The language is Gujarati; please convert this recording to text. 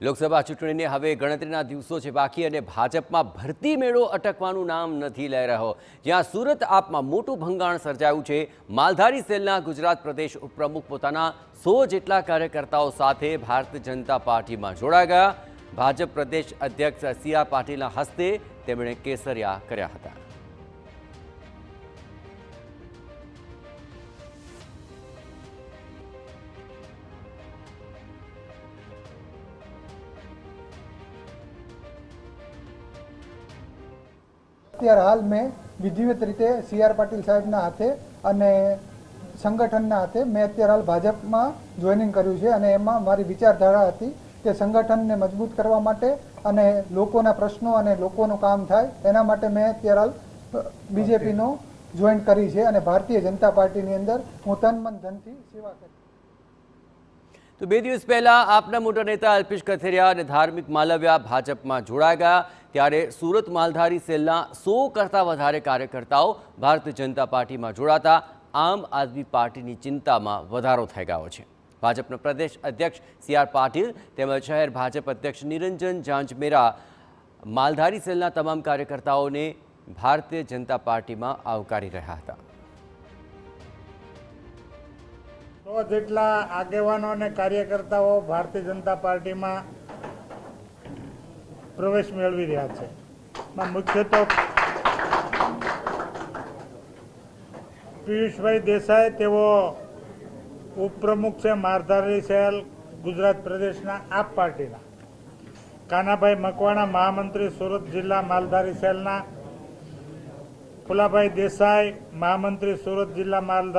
લોકસભા ચૂંટણીને હવે ગણતરીના દિવસો છે બાકી અને ભાજપમાં ભરતી મેળો અટકવાનું નામ નથી લઈ રહ્યો। જ્યાં સુરત આપમાં મોટું ભંગાણ સર્જાયું છે। માલધારી સેલના ગુજરાત પ્રદેશ ઉપપ્રમુખ પોતાના 100 જેટલા કાર્યકર્તાઓ સાથે ભારતીય જનતા પાર્ટીમાં જોડાઈ ગયા। ભાજપ પ્રદેશ અધ્યક્ષ સી.આર. પાટીલના હસ્તે તેમણે કેસરિયા કર્યા હતા। અત્યારે हाल में विधिवत रीते सी.आर. पाटील साहेबना हाथे अने संगठनना हाथे मैं अत्यारे हाल भाजपमां जोइनिंग कर्युं छे अने एमां मारी विचारधारा हती के संगठनने मजबूत करवा माटे अने लोकोना प्रश्नो अने लोकोनुं काम थाय एना माटे मैं अत्यारे हाल बीजेपीनो जोइन करी छे अने भारतीय जनता पार्टीनी अंदर हुं तन मन धनथी सेवा करी। तो 2 દિવસ પહેલા આપના મોટા નેતા અલ્પેશ કથિરિયા અને ધાર્મિક માલવિયા ભાજપમાં જોડાઈ ગયા ત્યારે સુરત માલધારી સેલના 100 કરતાં વધારે કાર્યકર્તાઓ ભારતીય જનતા પાર્ટીમાં જોડાતા આમ આદમી પાર્ટીની ચિંતામાં વધારો થઈ ગયો છે। ભાજપના પ્રદેશ અધ્યક્ષ સી.આર. પાટીલ તેમજ શહેર ભાજપ અધ્યક્ષ નિરંજન જાંજમેરા માલધારી સેલના તમામ કાર્યકર્તાઓને ભારતીય જનતા પાર્ટીમાં આવકારી રહ્યા હતા। 100 જેટલા આગેવાનો અને કાર્યકર્તાઓ ભારતીય જનતા પાર્ટીમાં પ્રવેશ મેળવી રહ્યા છે। મુખ્ય તો પિયુષભાઈ દેસાઈ તેઓ ઉપપ્રમુખ છે માલધારી સેલ ગુજરાત પ્રદેશના આપ પાર્ટીના। કાનાભાઈ મકવાણા મહામંત્રી સુરત જિલ્લા માલધારી સેલના। ફુલાભાઈ દેસાઈ મહામંત્રી સુરત જિલ્લા માલધારી